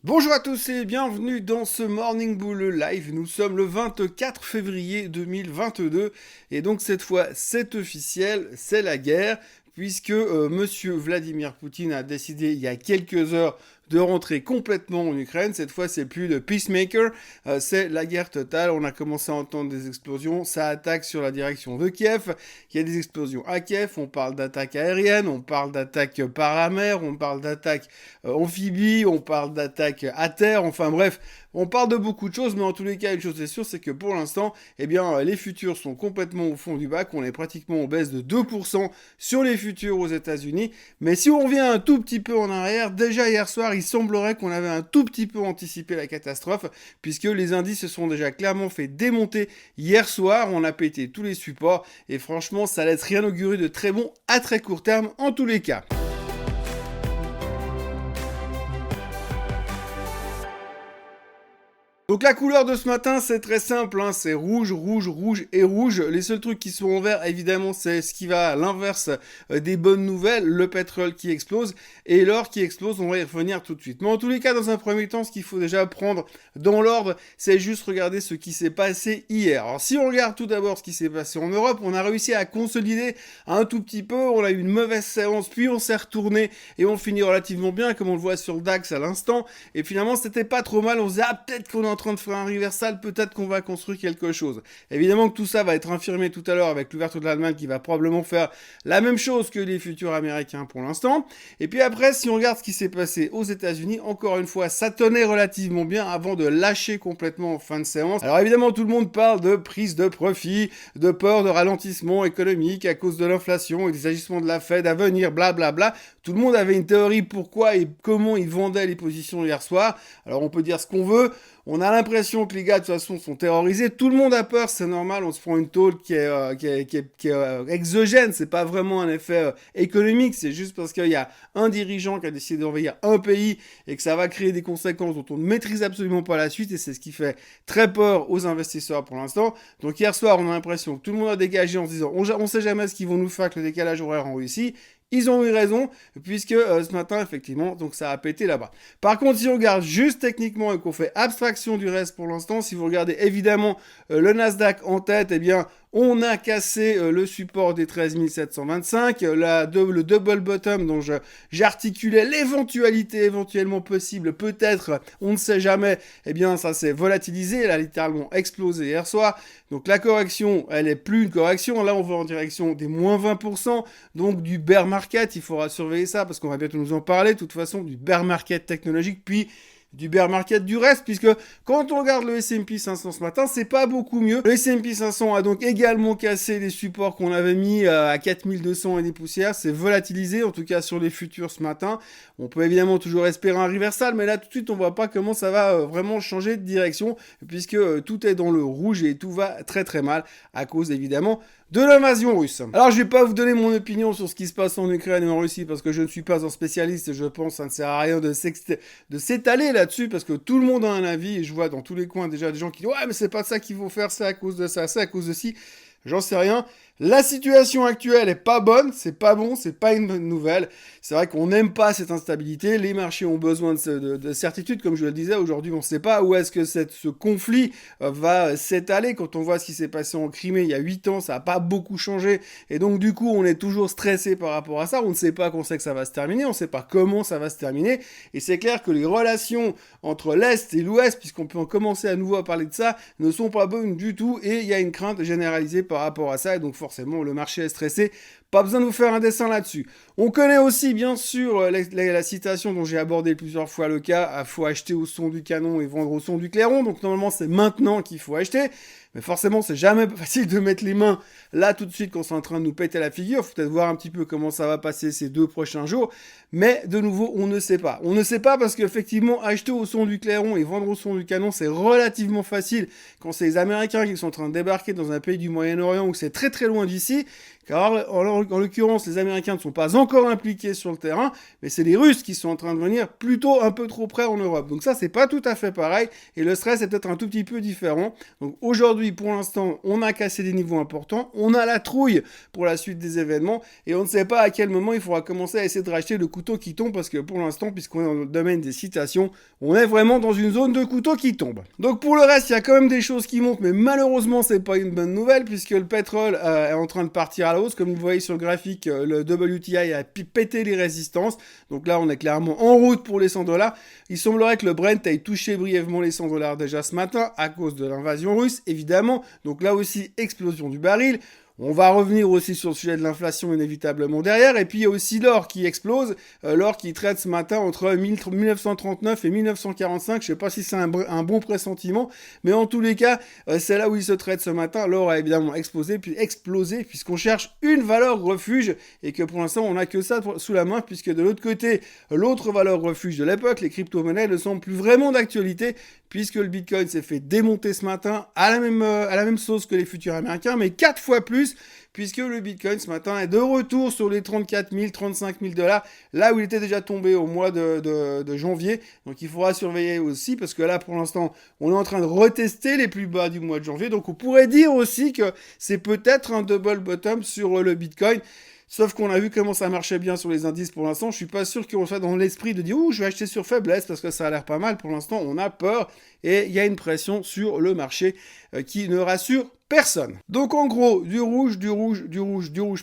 Bonjour à tous et bienvenue dans ce Morning Bull Live. Nous sommes le 24 février 2022 et donc cette fois c'est officiel, c'est la guerre puisque monsieur Vladimir Poutine a décidé il y a quelques heures de rentrer complètement en Ukraine. Cette fois, c'est plus de peacemaker, c'est la guerre totale. On a commencé à entendre des explosions, ça attaque sur la direction de Kiev. Il y a des explosions à Kiev, on parle d'attaques aériennes, on parle d'attaques par la mer, on parle d'attaques amphibies, on parle d'attaques à terre, enfin bref, on parle de beaucoup de choses, mais en tous les cas, une chose est sûre, c'est que pour l'instant, eh bien, les futurs sont complètement au fond du bac. On est pratiquement en baisse de 2% sur les futurs aux États-Unis. Mais si on revient un tout petit peu en arrière, déjà hier soir, il semblerait qu'on avait un tout petit peu anticipé la catastrophe, puisque les indices se sont déjà clairement fait démonter hier soir. On a pété tous les supports, et franchement, ça laisse rien augurer de très bon à très court terme, en tous les cas. Donc la couleur de ce matin, c'est très simple, hein, c'est rouge, rouge, rouge et rouge. Les seuls trucs qui sont en vert, évidemment, c'est ce qui va à l'inverse des bonnes nouvelles, le pétrole qui explose et l'or qui explose, on va y revenir tout de suite. Mais en tous les cas, dans un premier temps, ce qu'il faut déjà prendre dans l'ordre, c'est juste regarder ce qui s'est passé hier. Alors si on regarde tout d'abord ce qui s'est passé en Europe, on a réussi à consolider un tout petit peu, on a eu une mauvaise séance, puis on s'est retourné et on finit relativement bien, comme on le voit sur le DAX à l'instant. Et finalement, c'était pas trop mal, on se disait, ah, peut-être qu'on est en train de faire un reversal, peut-être qu'on va construire quelque chose. Évidemment que tout ça va être infirmé tout à l'heure avec l'ouverture de l'Allemagne qui va probablement faire la même chose que les futurs américains pour l'instant. Et puis après, si on regarde ce qui s'est passé aux États-Unis, encore une fois, ça tenait relativement bien avant de lâcher complètement en fin de séance. Alors évidemment, tout le monde parle de prise de profit, de peur de ralentissement économique à cause de l'inflation et des agissements de la Fed à venir, blablabla. Tout le monde avait une théorie pourquoi et comment ils vendaient les positions hier soir. Alors on peut dire ce qu'on veut. On a l'impression que les gars, de toute façon, sont terrorisés. Tout le monde a peur, c'est normal. On se prend une tôle qui est exogène. C'est pas vraiment un effet économique. C'est juste parce qu'il y a un dirigeant qui a décidé d'envahir un pays et que ça va créer des conséquences dont on ne maîtrise absolument pas la suite. Et c'est ce qui fait très peur aux investisseurs pour l'instant. Donc hier soir, on a l'impression que tout le monde a dégagé en se disant on sait jamais ce qu'ils vont nous faire avec le décalage horaire en Russie. Ils ont eu raison, puisque ce matin, effectivement, donc ça a pété là-bas. Par contre, si on regarde juste techniquement et qu'on fait abstraction du reste pour l'instant, si vous regardez évidemment le Nasdaq en tête, eh bien, on a cassé le support des 13 725, le double bottom dont j'articulais l'éventualité éventuellement possible, peut-être, on ne sait jamais, eh bien ça s'est volatilisé, elle a littéralement explosé hier soir. Donc la correction, elle est plus une correction, là on va en direction des moins 20%, donc du bear market, il faudra surveiller ça parce qu'on va bientôt nous en parler, de toute façon, du bear market technologique, puis du bear market du reste, puisque quand on regarde le S&P 500 ce matin, c'est pas beaucoup mieux. Le S&P 500 a donc également cassé les supports qu'on avait mis à 4200 et des poussières, c'est volatilisé, en tout cas sur les futurs ce matin. On peut évidemment toujours espérer un reversal, mais là tout de suite on voit pas comment ça va vraiment changer de direction, puisque tout est dans le rouge et tout va très très mal, à cause évidemment de l'invasion russe. Alors je vais pas vous donner mon opinion sur ce qui se passe en Ukraine et en Russie parce que je ne suis pas un spécialiste et je pense que ça ne sert à rien de s'étaler là-dessus parce que tout le monde a un avis et je vois dans tous les coins déjà des gens qui disent ouais mais c'est pas ça qu'il faut faire, c'est à cause de ça, c'est à cause de ci. J'en sais rien. La situation actuelle est pas bonne, c'est pas bon, c'est pas une bonne nouvelle. C'est vrai qu'on n'aime pas cette instabilité. Les marchés ont besoin de certitude, comme je le disais. Aujourd'hui, on ne sait pas où est-ce que ce conflit va s'étaler. Quand on voit ce qui s'est passé en Crimée il y a 8 ans, ça n'a pas beaucoup changé. Et donc, du coup, on est toujours stressé par rapport à ça. On ne sait pas quand c'est que ça va se terminer. On ne sait pas comment ça va se terminer. Et c'est clair que les relations entre l'Est et l'Ouest, puisqu'on peut en commencer à nouveau à parler de ça, ne sont pas bonnes du tout. Et il y a une crainte généralisée par rapport à ça. Et donc, forcément, le marché est stressé. Pas besoin de vous faire un dessin là-dessus. On connaît aussi, bien sûr, la citation dont j'ai abordé plusieurs fois le cas, il faut acheter au son du canon et vendre au son du clairon. Donc, normalement, c'est maintenant qu'il faut acheter. Mais forcément, c'est jamais facile de mettre les mains là tout de suite quand c'est en train de nous péter la figure. Faut peut-être voir un petit peu comment ça va passer ces 2 prochains jours. Mais de nouveau, on ne sait pas. On ne sait pas parce qu'effectivement, acheter au son du clairon et vendre au son du canon, c'est relativement facile quand c'est les Américains qui sont en train de débarquer dans un pays du Moyen-Orient où c'est très très loin d'ici. car en l'occurrence, les Américains ne sont pas encore impliqués sur le terrain, mais c'est les Russes qui sont en train de venir plutôt un peu trop près en Europe. Donc ça, c'est pas tout à fait pareil, et le stress est peut-être un tout petit peu différent. Donc aujourd'hui, pour l'instant, on a cassé des niveaux importants, on a la trouille pour la suite des événements, et on ne sait pas à quel moment il faudra commencer à essayer de racheter le couteau qui tombe, parce que pour l'instant, puisqu'on est dans le domaine des citations, on est vraiment dans une zone de couteau qui tombe. Donc pour le reste, il y a quand même des choses qui montent, mais malheureusement, c'est pas une bonne nouvelle, puisque le pétrole est en train de partir à la hausse. Comme vous voyez sur le graphique, le WTI a pété les résistances. Donc là, on est clairement en route pour les 100 $. Il semblerait que le Brent ait touché brièvement les 100 $ déjà ce matin, à cause de l'invasion russe, évidemment. Donc là aussi, explosion du baril. On va revenir aussi sur le sujet de l'inflation inévitablement derrière. Et puis il y a aussi l'or qui explose. L'or qui traite ce matin entre 1939 et 1945. Je sais pas si c'est un bon pressentiment. Mais en tous les cas, c'est là où il se traite ce matin. L'or a évidemment explosé, puisqu'on cherche une valeur refuge. Et que pour l'instant, on n'a que ça sous la main. Puisque de l'autre côté, l'autre valeur refuge de l'époque, les crypto-monnaies, ne semblent plus vraiment d'actualité. Puisque le Bitcoin s'est fait démonter ce matin à la même sauce que les futurs américains, mais 4 fois plus, puisque le Bitcoin ce matin est de retour sur les 34 000, 35 000 $, là où il était déjà tombé au mois de janvier. Donc il faudra surveiller aussi, parce que là pour l'instant, on est en train de retester les plus bas du mois de janvier. Donc on pourrait dire aussi que c'est peut-être un double bottom sur le Bitcoin. Sauf qu'on a vu comment ça marchait bien sur les indices pour l'instant. Je suis pas sûr qu'on soit dans l'esprit de dire « Ouh, je vais acheter sur faiblesse parce que ça a l'air pas mal. » Pour l'instant, on a peur et il y a une pression sur le marché qui ne rassure personne. Donc en gros, du rouge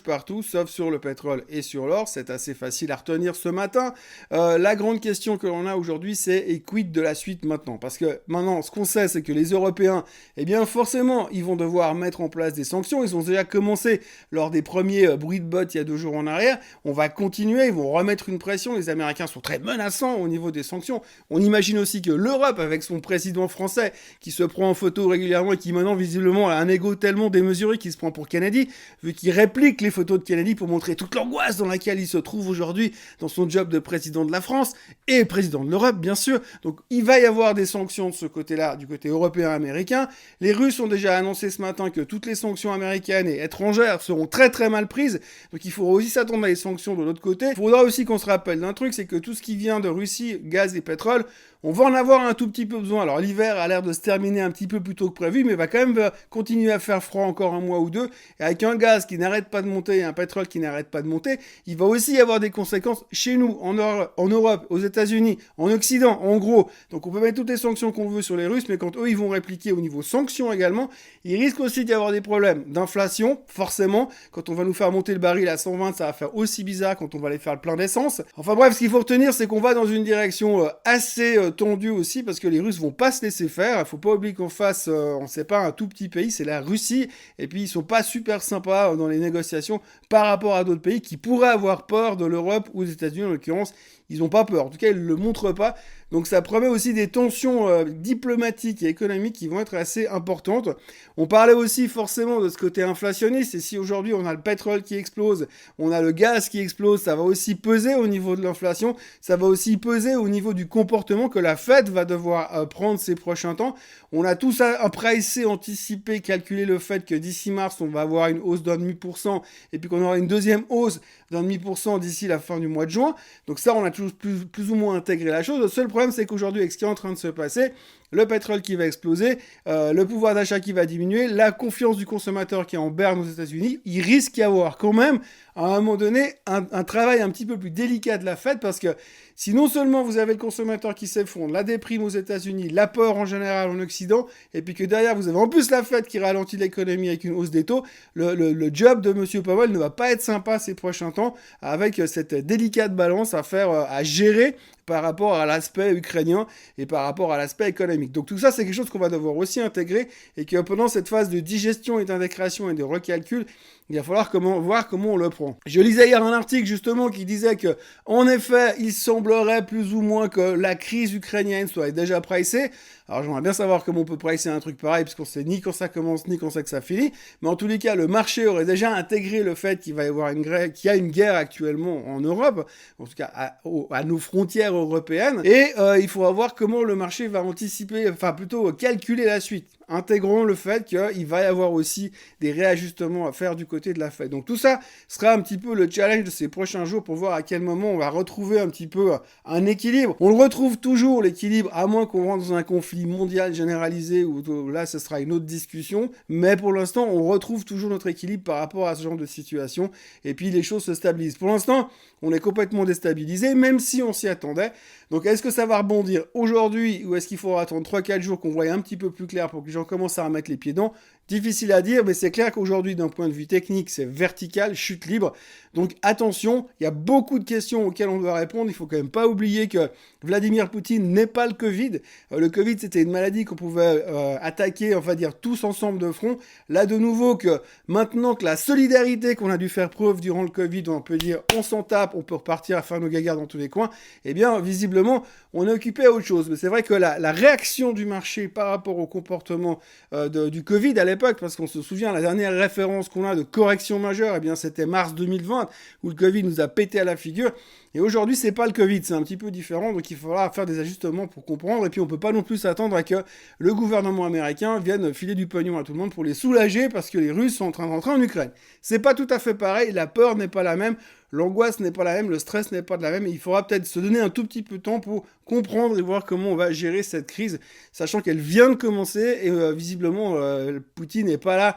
partout, sauf sur le pétrole et sur l'or. C'est assez facile à retenir ce matin. La grande question que l'on a aujourd'hui, c'est et quid de la suite maintenant? Parce que maintenant, ce qu'on sait, c'est que les Européens, eh bien forcément, ils vont devoir mettre en place des sanctions. Ils ont déjà commencé lors des premiers bruits de bottes il y a 2 jours en arrière. On va continuer, ils vont remettre une pression. Les Américains sont très menaçants au niveau des sanctions. On imagine aussi que l'Europe, avec son président français, qui se prend en photo régulièrement et qui maintenant visiblement a un ego tellement démesuré qu'il se prend pour Kennedy, vu qu'il réplique les photos de Kennedy pour montrer toute l'angoisse dans laquelle il se trouve aujourd'hui dans son job de président de la France et président de l'Europe, bien sûr. Donc il va y avoir des sanctions de ce côté-là, du côté européen-américain. Les Russes ont déjà annoncé ce matin que toutes les sanctions américaines et étrangères seront très très mal prises. Donc il faudra aussi s'attendre à des sanctions de l'autre côté. Il faudra aussi qu'on se rappelle d'un truc, c'est que tout ce qui vient de Russie, gaz et pétrole, on va en avoir un tout petit peu besoin. Alors l'hiver a l'air de se terminer un petit peu plus tôt que prévu, mais va quand même continuer à faire froid encore un mois ou deux. Et avec un gaz qui n'arrête pas de monter et un pétrole qui n'arrête pas de monter, il va aussi y avoir des conséquences chez nous, en Europe, aux États-Unis, en Occident, en gros. Donc on peut mettre toutes les sanctions qu'on veut sur les Russes, mais quand eux ils vont répliquer au niveau sanctions également, il risque aussi d'y avoir des problèmes d'inflation, forcément. Quand on va nous faire monter le baril à 120, ça va faire aussi bizarre quand on va aller faire le plein d'essence. Enfin bref, ce qu'il faut retenir, c'est qu'on va dans une direction assez tendu aussi, parce que les Russes vont pas se laisser faire. Il faut pas oublier qu'en face, on sait pas, un tout petit pays, c'est la Russie, et puis ils sont pas super sympas dans les négociations par rapport à d'autres pays qui pourraient avoir peur de l'Europe ou des États-Unis en l'occurrence. Ils ont pas peur, en tout cas ils le montrent pas. Donc ça promet aussi des tensions diplomatiques et économiques qui vont être assez importantes. On parlait aussi forcément de ce côté inflationniste, et si aujourd'hui on a le pétrole qui explose, on a le gaz qui explose, ça va aussi peser au niveau de l'inflation, ça va aussi peser au niveau du comportement que la Fed va devoir prendre ces prochains temps. On a tout ça pricé, anticipé, calculé le fait que d'ici mars, on va avoir une hausse d'1,5%, et puis qu'on aura une deuxième hausse d'1,5% d'ici la fin du mois de juin. Donc ça, on a toujours plus ou moins intégré la chose. Le seul problème, c'est qu'aujourd'hui, avec ce qui est en train de se passer, le pétrole qui va exploser, le pouvoir d'achat qui va diminuer, la confiance du consommateur qui est en berne aux États-Unis, il risque d'y avoir quand même, à un moment donné, un travail un petit peu plus délicat de la Fed, parce que si non seulement vous avez le consommateur qui s'effondre, la déprime aux États-Unis, la peur en général en Occident, et puis que derrière vous avez en plus la Fed qui ralentit l'économie avec une hausse des taux, le job de M. Powell ne va pas être sympa ces prochains temps, avec cette délicate balance à faire, à gérer par rapport à l'aspect ukrainien et par rapport à l'aspect économique. Donc tout ça, c'est quelque chose qu'on va devoir aussi intégrer, et que pendant cette phase de digestion et d'indexation et de recalcul, il va falloir voir comment on le prend. Je lisais hier un article justement qui disait que, en effet, il semblerait plus ou moins que la crise ukrainienne soit déjà pricée. Alors j'aimerais bien savoir comment on peut pricer un truc pareil, puisqu'on sait ni quand ça commence, ni quand c'est que ça finit. Mais en tous les cas, le marché aurait déjà intégré le fait qu'il va y avoir qu'il y a une guerre actuellement en Europe, en tout cas à nos frontières européennes. Et il faudra voir comment le marché va anticiper, enfin plutôt calculer la suite. intégrons le fait qu'il va y avoir aussi des réajustements à faire du côté de la Fed. Donc tout ça sera un petit peu le challenge de ces prochains jours pour voir à quel moment on va retrouver un petit peu un équilibre. On le retrouve toujours, l'équilibre, à moins qu'on rentre dans un conflit mondial généralisé, où là ce sera une autre discussion, mais pour l'instant on retrouve toujours notre équilibre par rapport à ce genre de situation, et puis les choses se stabilisent. Pour l'instant, on est complètement déstabilisé, même si on s'y attendait. Donc est-ce que ça va rebondir aujourd'hui, ou est-ce qu'il faudra attendre 3-4 jours qu'on voit un petit peu plus clair pour que les gens commencent à remettre les pieds dedans? Difficile à dire, mais c'est clair qu'aujourd'hui, d'un point de vue technique, c'est vertical, chute libre. Donc attention, il y a beaucoup de questions auxquelles on doit répondre. Il faut quand même pas oublier que Vladimir Poutine n'est pas le Covid. Le Covid, c'était une maladie qu'on pouvait attaquer, on va dire, tous ensemble de front. Là, de nouveau, que maintenant que la solidarité qu'on a dû faire preuve durant le Covid, on peut dire, on s'en tape, on peut repartir à faire nos gagards dans tous les coins, eh bien, visiblement, on est occupé à autre chose. Mais c'est vrai que la réaction du marché par rapport au comportement du Covid à l'époque, parce qu'on se souvient, la dernière référence qu'on a de correction majeure, eh bien, c'était mars 2020, où le Covid nous a pété à la figure. Et aujourd'hui, c'est pas le Covid, c'est un petit peu différent, donc il faudra faire des ajustements pour comprendre. Et puis, on peut pas non plus s'attendre à que le gouvernement américain vienne filer du pognon à tout le monde pour les soulager, parce que les Russes sont en train de rentrer en Ukraine. C'est pas tout à fait pareil, la peur n'est pas la même, l'angoisse n'est pas la même, le stress n'est pas de la même, et il faudra peut-être se donner un tout petit peu de temps pour comprendre et voir comment on va gérer cette crise, sachant qu'elle vient de commencer, et visiblement, Poutine n'est pas là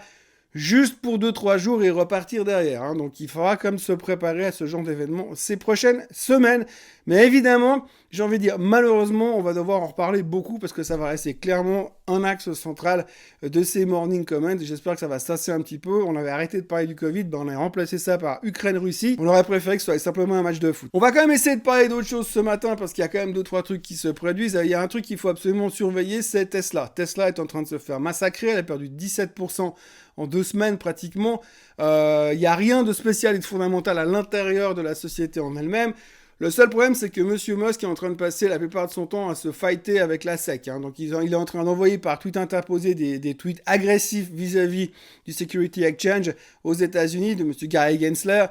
juste pour 2-3 jours et repartir derrière. Hein. Donc il faudra comme se préparer à ce genre d'événement ces prochaines semaines. Mais évidemment, j'ai envie de dire, malheureusement, on va devoir en reparler beaucoup parce que ça va rester clairement un axe central de ces morning comments. J'espère que ça va se tasser un petit peu. On avait arrêté de parler du Covid, ben on a remplacé ça par Ukraine-Russie. On aurait préféré que ce soit simplement un match de foot. On va quand même essayer de parler d'autres choses ce matin parce qu'il y a quand même 2-3 trucs qui se produisent. Il y a un truc qu'il faut absolument surveiller, c'est Tesla. Tesla est en train de se faire massacrer. Elle a perdu 17% en 2 semaines pratiquement. Il n'y a rien de spécial et de fondamental à l'intérieur de la société en elle-même. Le seul problème, c'est que Monsieur Musk est en train de passer la plupart de son temps à se fighter avec la SEC. Hein. Donc, il est en train d'envoyer par tweet interposé des tweets agressifs vis-à-vis du Security Exchange aux États-Unis, de Monsieur Gary Gensler.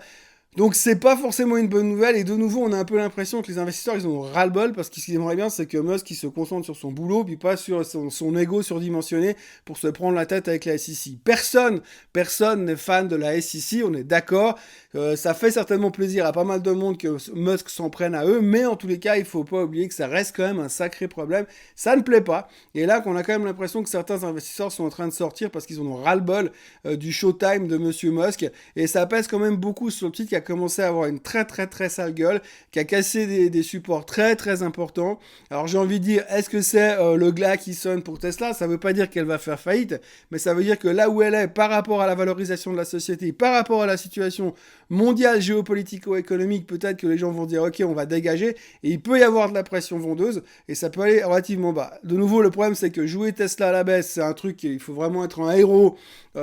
Donc c'est pas forcément une bonne nouvelle, et de nouveau on a un peu l'impression que les investisseurs ils ont ras-le-bol, parce que ce qu'ils aimeraient bien c'est que Musk il se concentre sur son boulot, puis pas sur son ego surdimensionné pour se prendre la tête avec la SEC. Personne n'est fan de la SEC, on est d'accord, ça fait certainement plaisir à pas mal de monde que Musk s'en prenne à eux, mais en tous les cas il faut pas oublier que ça reste quand même un sacré problème, ça ne plaît pas, et là qu'on a quand même l'impression que certains investisseurs sont en train de sortir parce qu'ils en ont ras-le-bol du showtime de Monsieur Musk, et ça pèse quand même beaucoup sur le titre qui a commencé à avoir une très sale gueule, qui a cassé des supports très importants. Alors j'ai envie de dire, est-ce que c'est le glas qui sonne pour Tesla? Ça veut pas dire qu'elle va faire faillite, mais ça veut dire que là où elle est par rapport à la valorisation de la société, par rapport à la situation mondiale géopolitico-économique, peut-être que les gens vont dire ok on va dégager, et il peut y avoir de la pression vendeuse, et ça peut aller relativement bas. De nouveau le problème c'est que jouer Tesla à la baisse, c'est un truc, il faut vraiment être un héros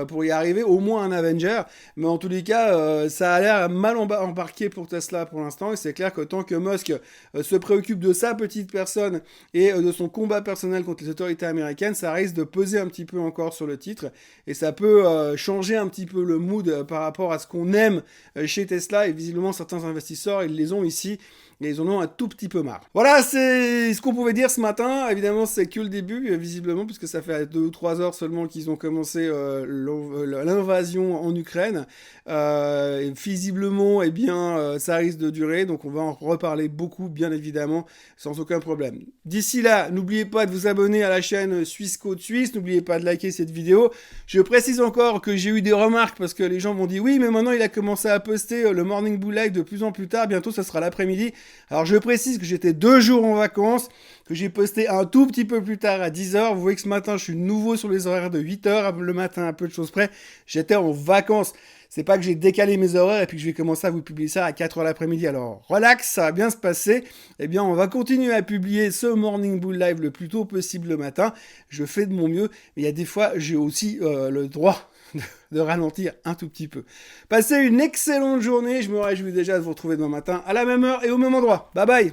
pour y arriver, au moins un Avenger, mais en tous les cas ça a l'air mal embarqué pour Tesla pour l'instant, et c'est clair que tant que Musk se préoccupe de sa petite personne et de son combat personnel contre les autorités américaines, ça risque de peser un petit peu encore sur le titre, et ça peut changer un petit peu le mood par rapport à ce qu'on aime chez Tesla, et visiblement certains investisseurs ils les ont ici et ils en ont un tout petit peu marre. Voilà, c'est ce qu'on pouvait dire ce matin. Évidemment, c'est que le début, visiblement, puisque ça fait 2 ou 3 heures seulement qu'ils ont commencé l'invasion en Ukraine. Et visiblement, eh bien, ça risque de durer, donc on va en reparler beaucoup, bien évidemment, sans aucun problème. D'ici là, n'oubliez pas de vous abonner à la chaîne Suisse Côte Suisse, n'oubliez pas de liker cette vidéo. Je précise encore que j'ai eu des remarques, parce que les gens m'ont dit, oui, mais maintenant il a commencé à poster le Morning Bull Live de plus en plus tard, bientôt ça sera l'après-midi. Alors je précise que j'étais 2 jours en vacances, que j'ai posté un tout petit peu plus tard à 10h. Vous voyez que ce matin je suis nouveau sur les horaires de 8h le matin, à peu de choses près. J'étais en vacances. C'est pas que j'ai décalé mes horaires et puis que je vais commencer à vous publier ça à 4h l'après-midi. Alors relax, ça va bien se passer. Eh bien on va continuer à publier ce Morning Bull Live le plus tôt possible le matin. Je fais de mon mieux, mais il y a des fois j'ai aussi le droit de ralentir un tout petit peu. Passez une excellente journée, je me réjouis déjà de vous retrouver demain matin à la même heure et au même endroit. Bye bye.